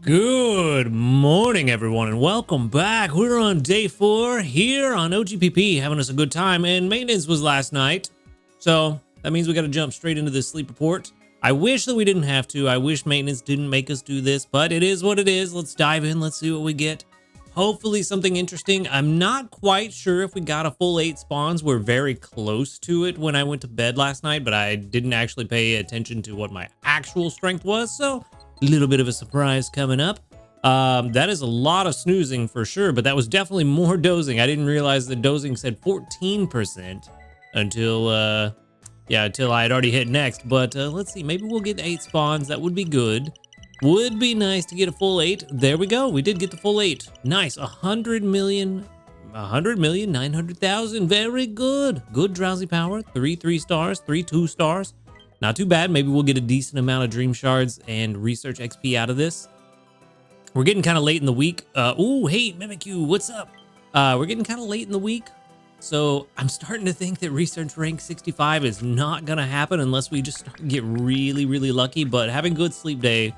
Good morning, everyone, and welcome back. We're on day 4 here on OGPP, having us a good time, and maintenance was last night. So that means we got to jump straight into this sleep report. I wish that we didn't have to. I wish maintenance didn't make us do this, but it is what it is. Let's dive in. Let's see what we get. Hopefully something interesting. I'm not quite sure if we got a full 8 spawns. We're very close to it when I went to bed last night, but I didn't actually pay attention to what my actual strength was, so a little bit of a surprise coming up. That is a lot of snoozing for sure, but that was definitely more dozing. I didn't realize the dozing said 14% until I had already hit next. But let's see, maybe we'll get 8 spawns. That would be good. Would be nice to get a full 8. There we go. We did get the full 8. Nice. 100,900,000. Very good. Good drowsy power. 3 3 stars, 3 2 stars. Not too bad. Maybe we'll get a decent amount of dream shards and research XP out of this. We're getting kind of late in the week. Oh, hey, Mimikyu, what's up? We're getting kind of late in the week. So I'm starting to think that research rank 65 is not going to happen unless we just get really, really lucky. But having good sleep day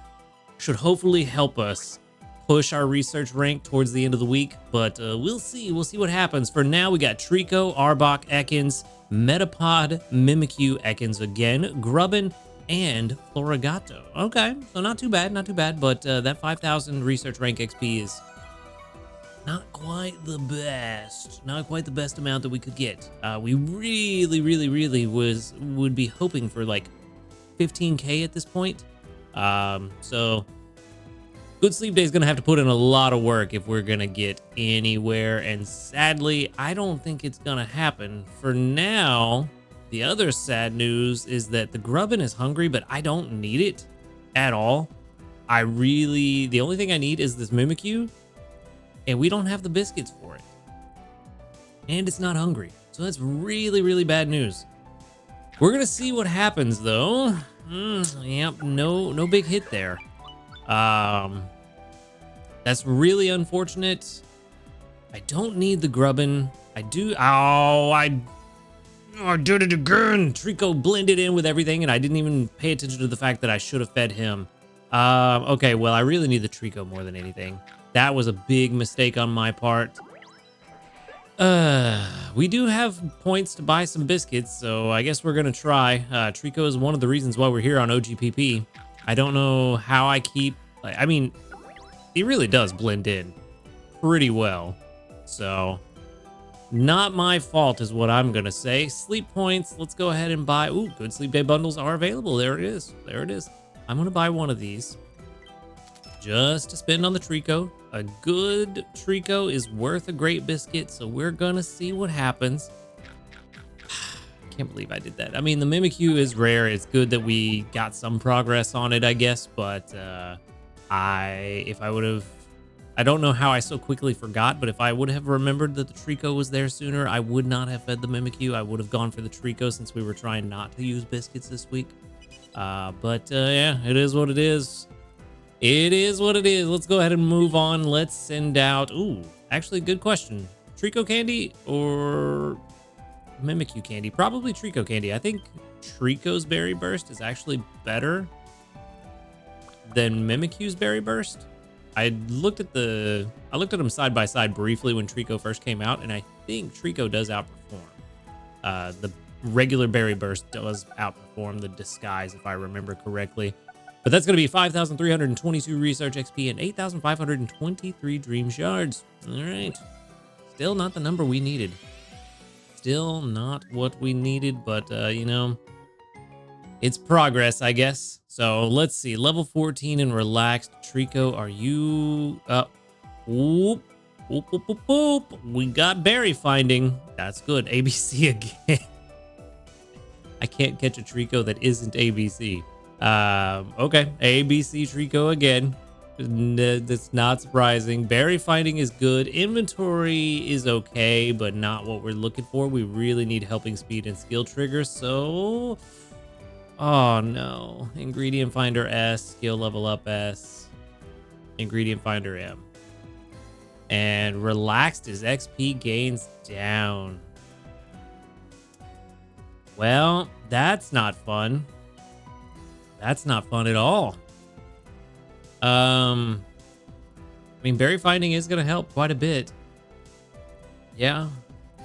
should hopefully help us push our research rank towards the end of the week. But we'll see. We'll see what happens. For now, we got Trico, Arbok, Ekans, Metapod, Mimikyu, Ekans again, Grubbin, and Florigato. Okay, so not too bad, but that 5,000 research rank XP is not quite the best. Not quite the best amount that we could get. We really would be hoping for like 15k at this point. So good sleep day is gonna have to put in a lot of work if we're gonna get anywhere, and sadly, I don't think it's gonna happen. For now, the other sad news is that the Grubbin is hungry, but I don't need it at all. The only thing I need is this Mimikyu, and we don't have the biscuits for it. And it's not hungry. So that's really bad news. We're gonna see what happens though. Yep, no big hit there. That's really unfortunate. I don't need the Grubbin. I do. Oh, I did it again. Trico blended in with everything, and I didn't even pay attention to the fact that I should have fed him. Okay, well, I really need the Trico more than anything. That was a big mistake on my part. We do have points to buy some biscuits, so I guess we're gonna try. Trico is one of the reasons why we're here on OGPP. I don't know how I keep... I mean, he really does blend in pretty well. So... not my fault is what I'm gonna say. Sleep points, let's go ahead and buy. Ooh, good sleep day bundles are available. There it is. There it is. I'm gonna buy one of these just to spend on the Trico. A good Trico is worth a great biscuit, so we're gonna see what happens. Can't believe I did that. I mean, the Mimikyu is rare. It's good that we got some progress on it, I guess, but I don't know how I so quickly forgot, but if I would have remembered that the Trico was there sooner, I would not have fed the Mimikyu. I would have gone for the Trico since we were trying not to use biscuits this week. Yeah, it is what it is. It is what it is. Let's go ahead and move on. Let's send out... Ooh, actually, good question. Trico candy or Mimikyu candy? Probably Trico candy. I think Trico's Berry Burst is actually better than Mimikyu's Berry Burst. I looked at them side by side briefly when Trico first came out, and I think Trico does outperform. The regular Berry Burst does outperform the Disguise, if I remember correctly. But that's going to be 5,322 Research XP and 8,523 Dream Shards. All right. Still not the number we needed. Still not what we needed, but, you know, it's progress, I guess. So let's see. Level 14 and relaxed. Trico, are you... Whoop. Whoop, whoop, whoop, whoop. We got berry finding. That's good. ABC again. I can't catch a Trico that isn't ABC. Okay. ABC Trico again. That's not surprising. Berry finding is good. Inventory is okay, but not what we're looking for. We really need helping speed and skill triggers, so... Oh no. Ingredient finder S, skill level up S, ingredient finder M. And relaxed is XP gains down. Well, that's not fun. That's not fun at all. mean, berry finding is going to help quite a bit. Yeah,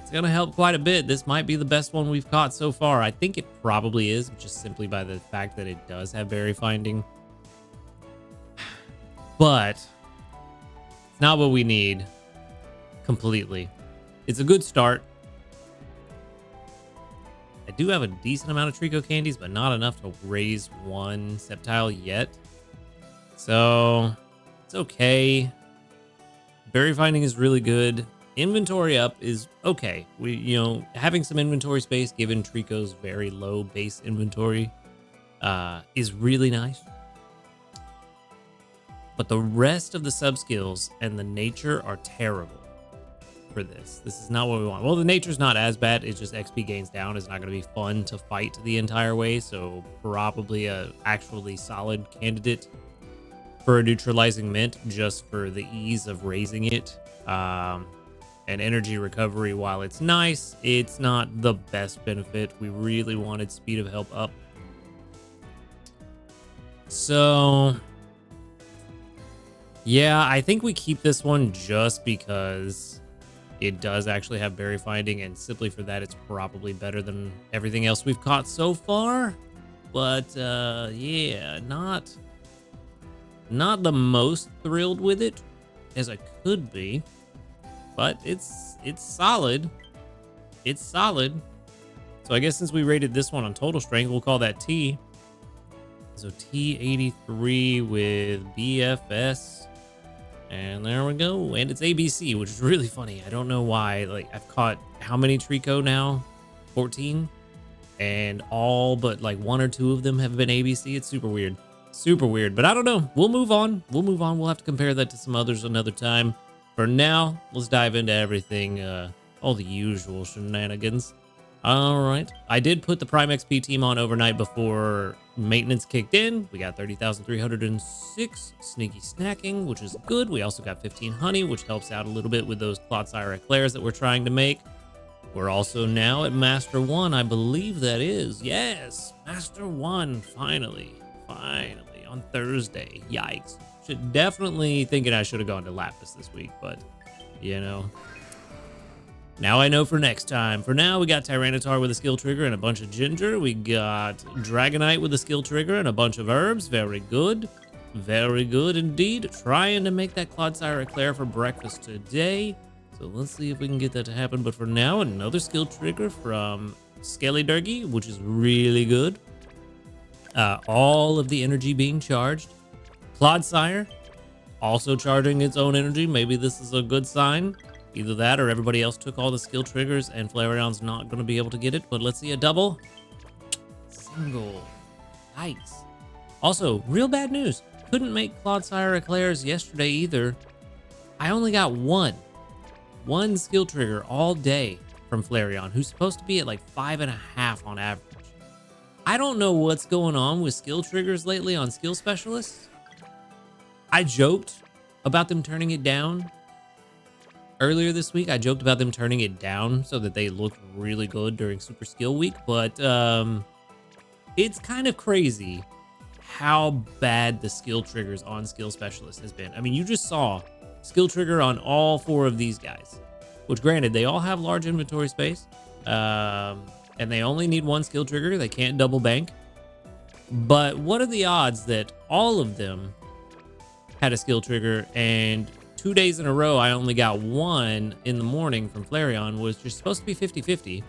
it's going to help quite a bit. This might be the best one we've caught so far. I think it probably is, just simply by the fact that it does have berry finding. But it's not what we need completely. It's a good start. I do have a decent amount of Trico candies, but not enough to raise one Sceptile yet. So it's okay. Berry finding is really good. Inventory up is okay. Having some inventory space given Trico's very low base inventory is really nice. But the rest of the sub skills and the nature are terrible for this. This is not what we want. Well, the nature's not as bad. It's just XP gains down is not going to be fun to fight the entire way. So probably a actually solid candidate for a neutralizing mint, just for the ease of raising it. And energy recovery, while it's nice, it's not the best benefit. We really wanted speed of help up. So yeah, I think we keep this one just because it does actually have berry finding, and simply for that, it's probably better than everything else we've caught so far. But yeah, not the most thrilled with it as I could be, but it's solid. It's solid. So I guess since we rated this one on total strength, we'll call that T. So T83 with BFS. And there we go. And it's ABC, which is really funny. I don't know why. Like, I've caught how many Trico now? 14. And all but like 1 or 2 of them have been ABC. It's super weird. Super weird. But I don't know. We'll move on. We'll have to compare that to some others another time. For now, let's dive into everything. All the usual shenanigans. All right. I did put the Prime XP team on overnight before maintenance kicked in. We got 30,306 sneaky snacking, which is good. We also got 15 honey, which helps out a little bit with those Clodsire eclairs that we're trying to make. We're also now at Master 1, I believe that is. Yes, Master 1, finally on Thursday. Yikes. Definitely thinking I should have gone to Lapis this week, but now I know for next time. For now, we got Tyranitar with a skill trigger and a bunch of ginger. We got Dragonite with a skill trigger and a bunch of herbs. Very good. Very good indeed. Trying to make that Clodsire Eclair for breakfast today. So let's see if we can get that to happen. But for now, another skill trigger from Skelly Durgy, which is really good. All of the energy being charged. Clodsire also charging its own energy. Maybe this is a good sign. Either that or everybody else took all the skill triggers and Flareon's not going to be able to get it. But let's see a double. Single. Yikes. Also, real bad news. Couldn't make Clodsire Eclairs yesterday either. I only got one skill trigger all day from Flareon, who's supposed to be at like 5.5 on average. I don't know what's going on with skill triggers lately on skill specialists. I joked about them turning it down. Earlier this week, I joked about them turning it down so that they looked really good during Super Skill Week, but it's kind of crazy how bad the skill triggers on Skill Specialist has been. I mean, you just saw skill trigger on all 4 of these guys, which granted, they all have large inventory space, and they only need 1 skill trigger. They can't double bank. But what are the odds that all of them had a skill trigger, and 2 days in a row, I only got 1 in the morning from Flareon, was just supposed to be 50-50.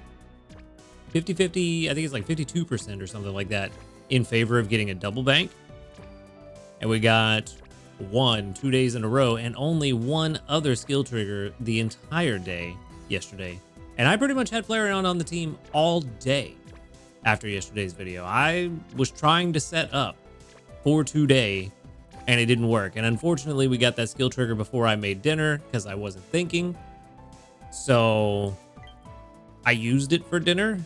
50-50, I think it's like 52% or something like that, in favor of getting a double bank. And we got 1 2 days in a row, and only 1 other skill trigger the entire day yesterday. And I pretty much had Flareon on the team all day after yesterday's video. I was trying to set up for today, and it didn't work. And unfortunately, we got that skill trigger before I made dinner because I wasn't thinking. So I used it for dinner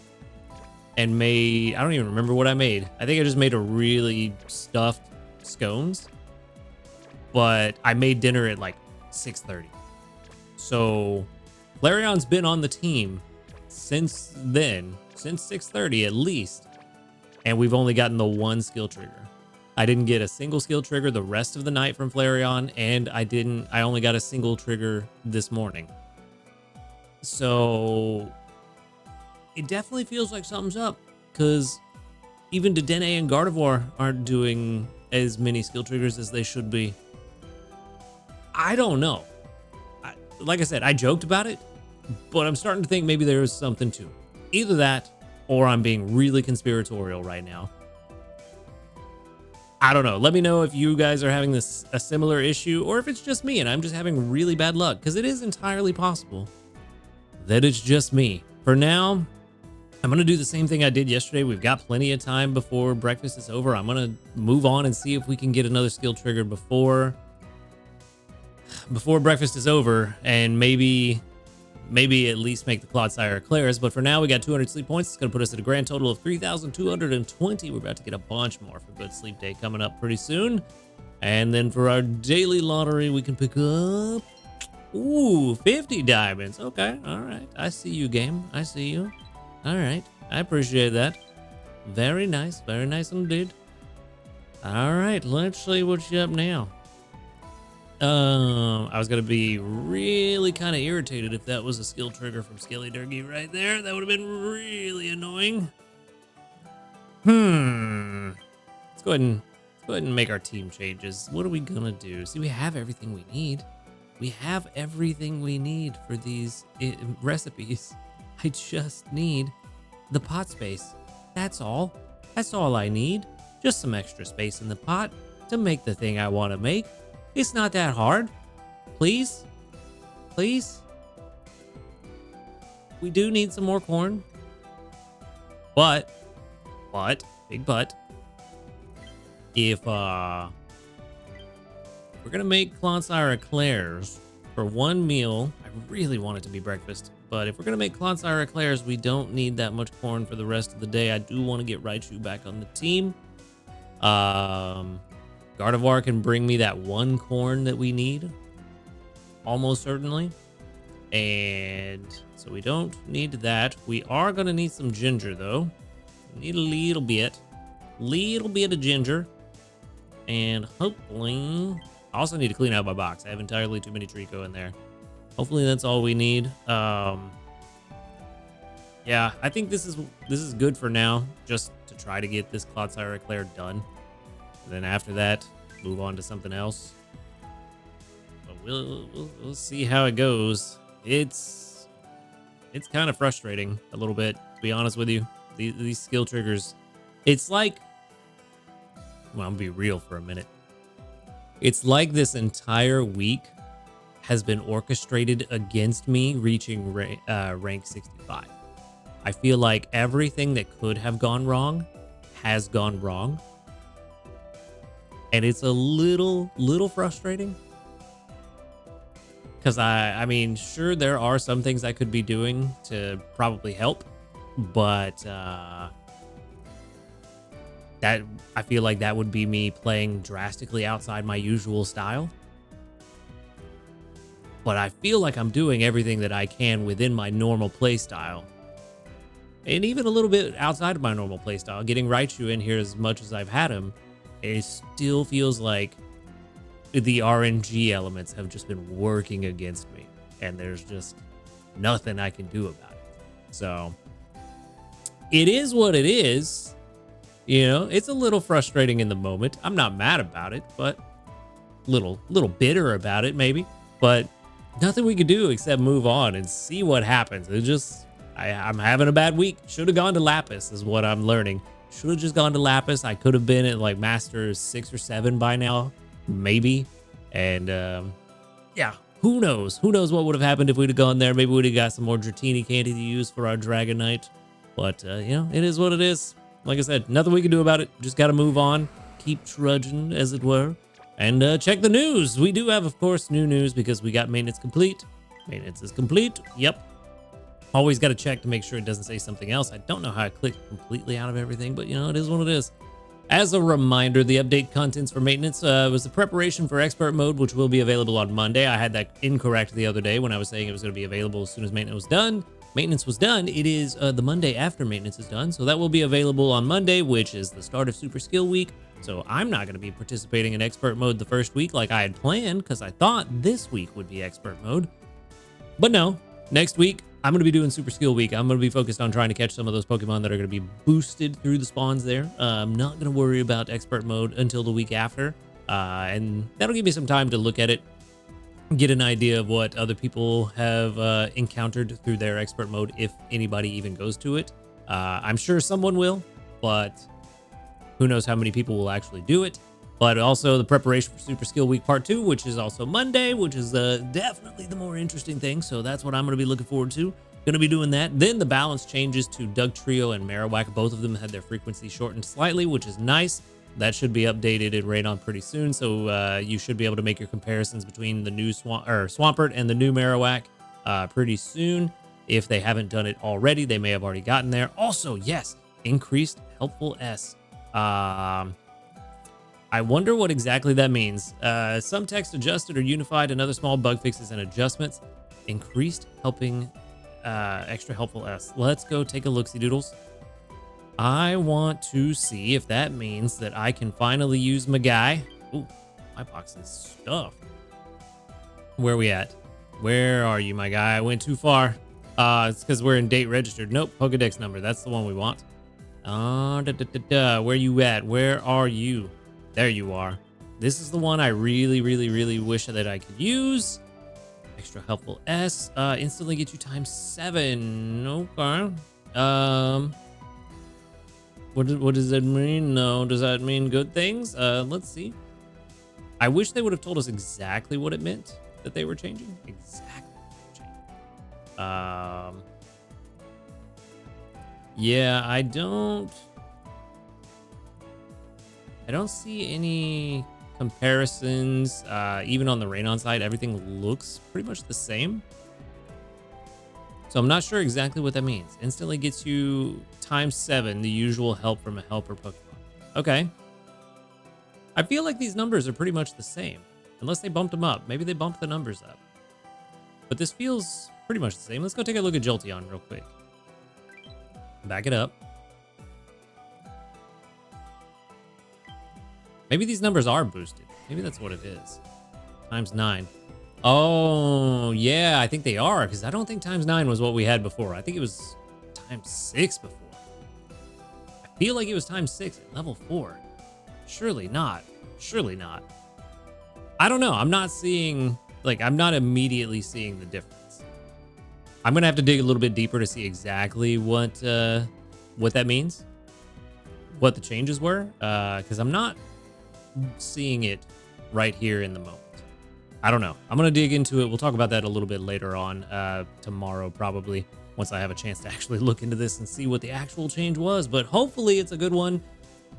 and made, I don't even remember what I made. I think I just made a really stuffed scones, but I made dinner at like 6:30. So Flareon's been on the team since then, since 6:30 at least. And we've only gotten the 1 skill trigger. I didn't get a single skill trigger the rest of the night from Flareon, and I only got a single trigger this morning. So it definitely feels like something's up, because even Dedenne and Gardevoir aren't doing as many skill triggers as they should be. I don't know. Like I said, I joked about it, but I'm starting to think maybe there is something to it. Either that, or I'm being really conspiratorial right now. I don't know. Let me know if you guys are having a similar issue, or if it's just me and I'm just having really bad luck, because it is entirely possible that it's just me. For now, I'm going to do the same thing I did yesterday. We've got plenty of time before breakfast is over. I'm going to move on and see if we can get another skill trigger before breakfast is over, and maybe at least make the Clodsire Eclairs. But for now, we got 200 sleep points. It's going to put us at a grand total of 3,220. We're about to get a bunch more for Good Sleep Day coming up pretty soon. And then for our daily lottery, we can pick up, 50 diamonds. Okay, all right. I see you, game. I see you. All right, I appreciate that. Very nice indeed. All right, let's see what's up now. I was gonna be really kind of irritated if that was a skill trigger from Skelly Durgy right there. That would have been really annoying. Let's go ahead and make our team changes. What are we gonna do? See, we have everything we need. We have everything we need for these recipes. I just need the pot space. That's all. That's all I need. Just some extra space in the pot to make the thing I want to make. It's not that hard. Please? Please? We do need some more corn. But, big but, if we're gonna make Clodsire Eclairs for one meal, I really want it to be breakfast, but if we're gonna make Clodsire Eclairs, we don't need that much corn for the rest of the day. I do want to get Raichu back on the team. Gardevoir can bring me that one corn that we need, almost certainly. And so we don't need that. We are going to need some ginger, though. We need a little bit of ginger. And hopefully, I also need to clean out my box. I have entirely too many Trico in there. Hopefully that's all we need. Yeah, I think this is good for now, just to try to get this Clodsire Eclair done. And then after that, move on to something else. But we'll see how it goes. It's kind of frustrating a little bit, to be honest with you. These skill triggers, it's like, well, I'm gonna be real for a minute. It's like this entire week has been orchestrated against me reaching rank 65. I feel like everything that could have gone wrong has gone wrong. And it's a little frustrating. Because I mean, sure, there are some things I could be doing to probably help, but that I feel like that would be me playing drastically outside my usual style. But I feel like I'm doing everything that I can within my normal play style. And even a little bit outside of my normal play style, getting Raichu in here as much as I've had him, it still feels like the RNG elements have just been working against me, and there's just nothing I can do about it. So it is what it is. You know, it's a little frustrating in the moment. I'm not mad about it, but little bitter about it maybe, but nothing we could do except move on and see what happens. It just, I'm having a bad week. Should have gone to Lapis is what I'm learning. Should have just gone to Lapis. I could have been at like Master 6 or 7 by now, maybe. And yeah, who knows? Who knows what would have happened if we'd have gone there? Maybe we'd have got some more Dratini candy to use for our Dragonite. But, you know, it is what it is. Like I said, nothing we can do about it. Just got to move on. Keep trudging, as it were. And check the news. We do have, of course, new news because we got maintenance complete. Maintenance is complete. Yep. Always got to check to make sure it doesn't say something else. I don't know how I clicked completely out of everything, but, you know, it is what it is. As a reminder, the update contents for maintenance was the preparation for expert mode, which will be available on Monday. I had that incorrect the other day when I was saying it was going to be available as soon as maintenance was done. maintenance was done. It is the Monday after maintenance is done. So that will be available on Monday, which is the start of Super Skill Week. So I'm not going to be participating in expert mode the first week like I had planned, because I thought this week would be expert mode. But no, next week, I'm going to be doing Super Skill Week. I'm going to be focused on trying to catch some of those Pokemon that are going to be boosted through the spawns there. I'm not going to worry about expert mode until the week after. And that'll give me some time to look at it, get an idea of what other people have encountered through their expert mode, if anybody even goes to it. I'm sure someone will, but who knows how many people will actually do it. But also the preparation for Super Skill Week Part 2, which is also Monday, which is definitely the more interesting thing. So that's what I'm going to be looking forward to. Going to be doing that. Then the balance changes to Dugtrio and Marowak. Both of them had their frequency shortened slightly, which is nice. That should be updated in Raenon pretty soon. So you should be able to make your comparisons between the new Swampert and the new Marowak pretty soon. If they haven't done it already, they may have already gotten there. Also, yes, increased helpful S. I wonder what exactly that means. Some text adjusted or unified, and other small bug fixes and adjustments. Increased helping, extra helpful S. Let's go take a look-see doodles. I want to see if that means that I can finally use my guy. Ooh, my box is stuffed. Where are we at? Where are you, my guy? I went too far. It's because we're in date registered. Nope, Pokedex number. That's the one we want. Where you at? Where are you? There you are. This is the one I really, really, really wish that I could use. Extra helpful S. Instantly get you ×7. Okay. What does that mean? No, does that mean good things? Let's see. I wish they would have told us exactly what it meant that they were changing. Exactly what they were changing. Yeah, I don't see any comparisons. Even on the Raenon side, everything looks pretty much the same. So I'm not sure exactly what that means. Instantly gets you ×7, the usual help from a helper Pokemon. Okay. I feel like these numbers are pretty much the same, unless they bumped them up. Maybe they bumped the numbers up. But this feels pretty much the same. Let's go take a look at Jolteon real quick. Back it up. Maybe these numbers are boosted. Maybe that's what it is. ×9. Oh, yeah, I think they are, because I don't think ×9 was what we had before. I think it was ×6 before. I feel like it was ×6 at level 4. Surely not. Surely not. I don't know. I'm not seeing, I'm not immediately seeing the difference. I'm going to have to dig a little bit deeper to see exactly what that means, what the changes were, because I'm not seeing it right here in the moment. I don't know. I'm going to dig into it. We'll talk about that a little bit later on, tomorrow probably, once I have a chance to actually look into this and see what the actual change was. But hopefully it's a good one.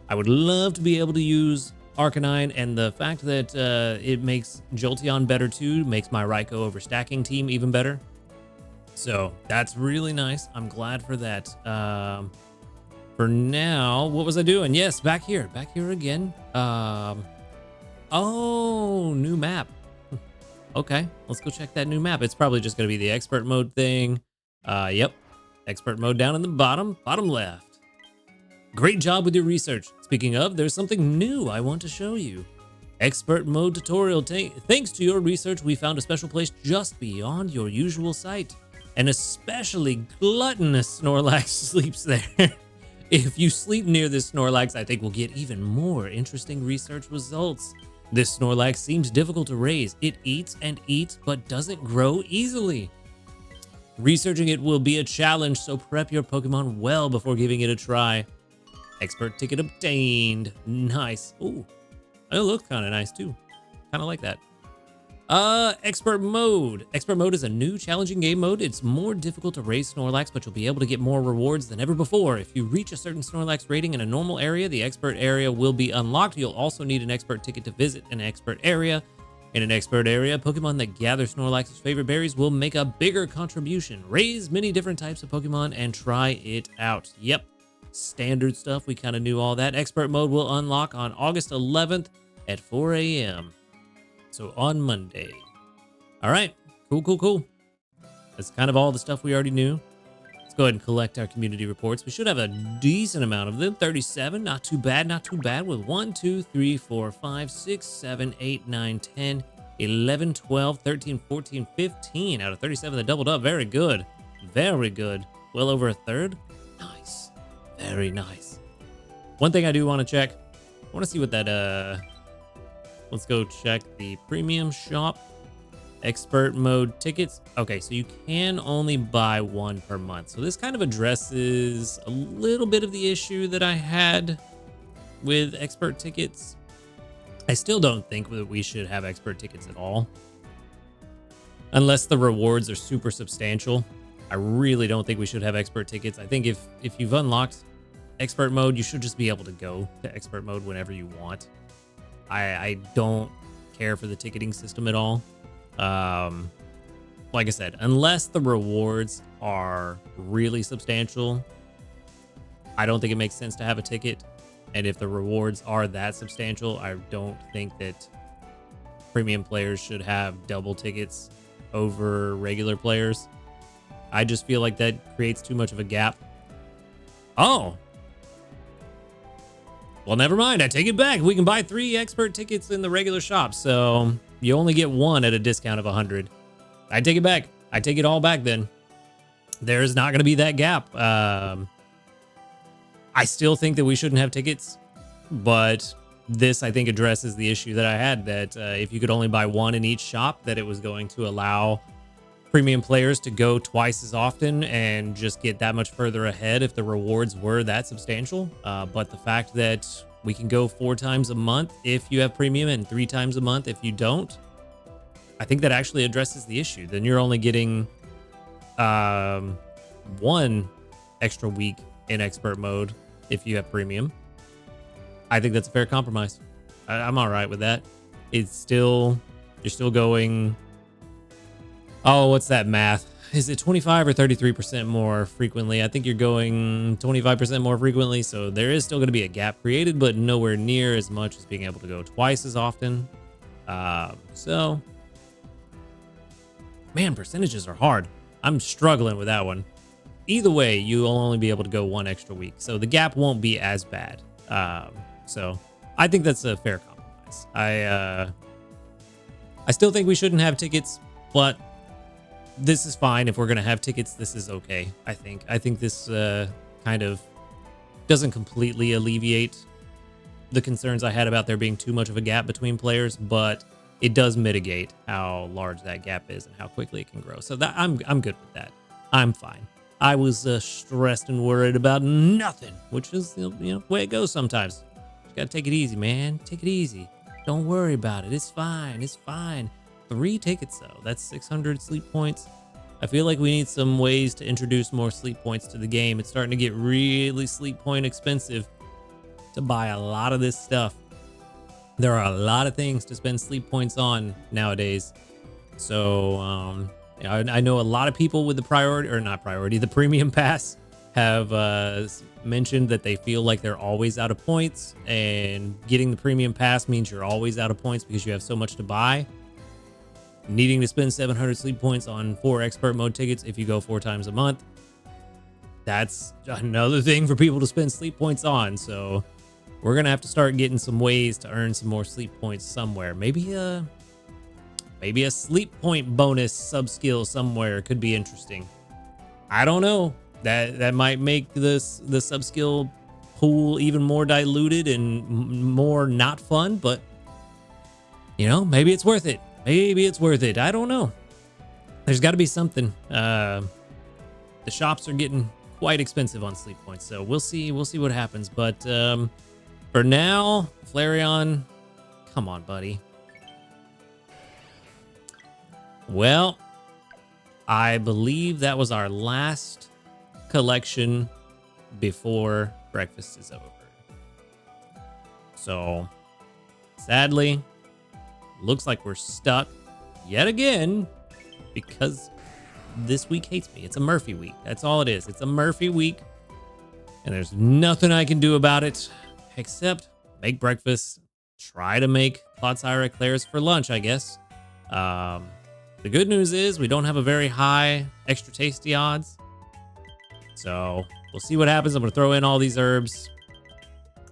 I would love to be able to use Arcanine, and the fact that it makes Jolteon better too makes my Raikou overstacking team even better. So that's really nice. I'm glad for that. For now, what was I doing? Yes, back here again. Oh, new map. Okay, let's go check that new map. It's probably just gonna be the expert mode thing. Yep, expert mode down in the bottom left. Great job with your research. Speaking of, there's something new I want to show you. Expert mode tutorial. Thanks to your research, we found a special place just beyond your usual sight. An especially gluttonous Snorlax sleeps there. If you sleep near this Snorlax, I think we'll get even more interesting research results. This Snorlax seems difficult to raise. It eats and eats, but doesn't grow easily. Researching it will be a challenge, so prep your Pokemon well before giving it a try. Expert ticket obtained. Nice. Ooh, it looks kind of nice too. Kind of like that. Expert mode. Expert mode is a new challenging game mode. It's more difficult to raise Snorlax, but you'll be able to get more rewards than ever before. If you reach a certain Snorlax rating in a normal area, the expert area will be unlocked. You'll also need an expert ticket to visit an expert area. In an expert area, Pokemon that gather Snorlax's favorite berries will make a bigger contribution. Raise many different types of Pokemon and try it out. Yep, standard stuff. We kind of knew all that. Expert mode will unlock on August 11th at 4 a.m. So on Monday. All right, cool. That's kind of all the stuff we already knew. go ahead and collect our community reports. We should have a decent amount of them. 37, not too bad, not too bad. With 1, 2, 3, 4, 5, 6, 7, 8, 9, 10, 11, 12, 13, 14, 15 out of 37 that doubled up. Very good. Very good. Well over a third. Nice. Very nice. One thing I do want to check. I want to see what that, let's go check the premium shop. Expert mode tickets. Okay, so you can only buy one per month. So this kind of addresses a little bit of the issue that I had with expert tickets. I still don't think that we should have expert tickets at all, unless the rewards are super substantial. I really don't think we should have expert tickets. I think if you've unlocked expert mode, you should just be able to go to expert mode whenever you want. I don't care for the ticketing system at all. Like I said, unless the rewards are really substantial, I don't think it makes sense to have a ticket. And if the rewards are that substantial, I don't think that premium players should have double tickets over regular players. I just feel like that creates too much of a gap. Oh, well, never mind. I take it back. We can buy 3 expert tickets in the regular shop, so you only get 1 at a discount of 100. I take it back. I take it all back then. There's not going to be that gap. I still think that we shouldn't have tickets, but this, I think, addresses the issue that I had, that if you could only buy 1 in each shop, that it was going to allow premium players to go twice as often and just get that much further ahead if the rewards were that substantial. But the fact that we can go 4 times a month if you have premium and 3 times a month if you don't, I think that actually addresses the issue. Then you're only getting 1 extra week in expert mode if you have premium. I think that's a fair compromise. I'm all right with that. It's still, you're still going, oh, what's that math? Is it 25 or 33% more frequently? I think you're going 25% more frequently, so there is still going to be a gap created, but nowhere near as much as being able to go twice as often. So, man, percentages are hard. I'm struggling with that one. Either way, you'll only be able to go 1 extra week, so the gap won't be as bad. So I think that's a fair compromise. I still think we shouldn't have tickets, but this is fine. If we're going to have tickets, this is okay. I think this kind of doesn't completely alleviate the concerns I had about there being too much of a gap between players, but it does mitigate how large that gap is and how quickly it can grow. So that I'm good with that. I'm fine. I was stressed and worried about nothing, which is the way it goes sometimes. You got to take it easy, man. Take it easy. Don't worry about it. It's fine. It's fine. 3 tickets though. That's 600 sleep points. I feel like we need some ways to introduce more sleep points to the game. It's starting to get really sleep point expensive to buy a lot of this stuff. There are a lot of things to spend sleep points on nowadays. So I know a lot of people with the the premium pass have mentioned that they feel like they're always out of points, and getting the premium pass means you're always out of points because you have so much to buy. Needing to spend 700 sleep points on 4 expert mode tickets if you go 4 times a month. That's another thing for people to spend sleep points on. So we're going to have to start getting some ways to earn some more sleep points somewhere. Maybe a sleep point bonus sub skill somewhere could be interesting. I don't know. That might make the sub skill pool even more diluted and more not fun, but maybe it's worth it. Maybe it's worth it. I don't know. There's got to be something. The shops are getting quite expensive on sleep points, so we'll see what happens. But for now, Flareon, come on, buddy. Well, I believe that was our last collection before breakfast is over. So, sadly, looks like we're stuck yet again because this week hates me. It's a Murphy week. That's all it is. It's a Murphy week, and there's nothing I can do about it except make breakfast, try to make Clodsire eclairs for lunch, I guess. The good news is we don't have a very high extra tasty odds. So we'll see what happens. I'm going to throw in all these herbs.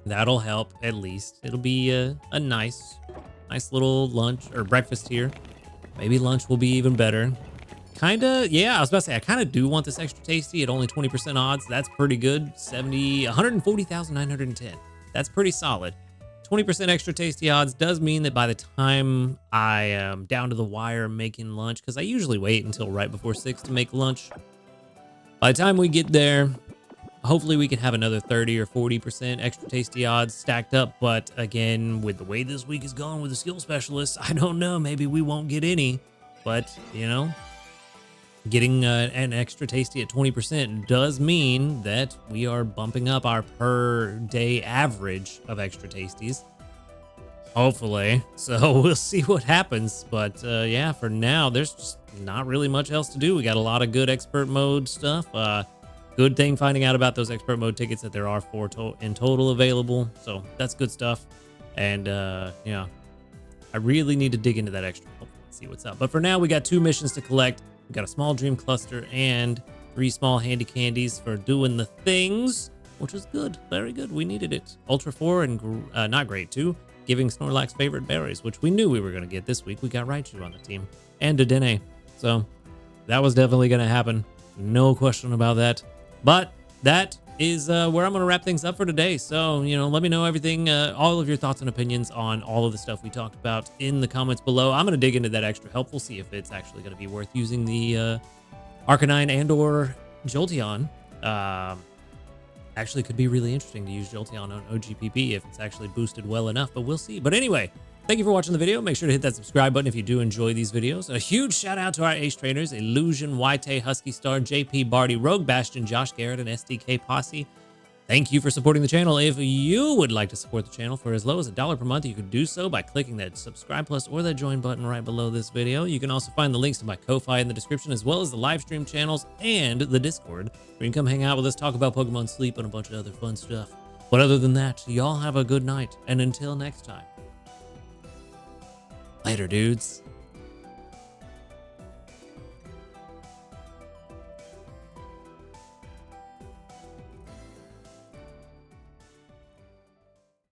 That'll help at least. It'll be a nice little lunch or breakfast here. Maybe lunch will be even better. Kinda, yeah, I was about to say, I kind of do want this extra tasty at only 20% odds. That's pretty good. 140,910. That's pretty solid. 20% extra tasty odds does mean that by the time I am down to the wire making lunch, because I usually wait until right before 6 to make lunch. By the time we get there, hopefully we can have another 30 or 40% extra tasty odds stacked up. But again, with the way this week is going with the skill specialists, I don't know, maybe we won't get any. But, you know, getting an extra tasty at 20% does mean that we are bumping up our per day average of extra tasties. Hopefully. So we'll see what happens. But yeah, for now, there's just not really much else to do. We got a lot of good expert mode stuff. Good thing finding out about those expert mode tickets that there are 4 in total available. So that's good stuff. And yeah, I really need to dig into that extra help and see what's up. But for now, we got 2 missions to collect. We got a small dream cluster and 3 small handy candies for doing the things, which is good. Very good. We needed it. Ultra 4 and not grade 2, giving Snorlax favorite berries, which we knew we were going to get this week. We got Raichu on the team and Dedenne. So that was definitely going to happen. No question about that. But that is where I'm going to wrap things up for today. So, you know, let me know everything, all of your thoughts and opinions on all of the stuff we talked about in the comments below. I'm going to dig into that extra help. We'll see if it's actually going to be worth using the Arcanine and or Jolteon. Actually, could be really interesting to use Jolteon on OGPP if it's actually boosted well enough, but we'll see. But anyway, thank you for watching the video. Make sure to hit that subscribe button if you do enjoy these videos. A huge shout out to our ace trainers, Illusion, YT, Husky Star, JP, Barty, Rogue Bastion, Josh Garrett, and SDK Posse. Thank you for supporting the channel. If you would like to support the channel for as low as $1 per month, you could do so by clicking that subscribe plus or that join button right below this video. You can also find the links to my Ko-Fi in the description, as well as the live stream channels and the Discord, where you can come hang out with us, talk about Pokemon Sleep, and a bunch of other fun stuff. But other than that, y'all have a good night, and until next time, later, dudes.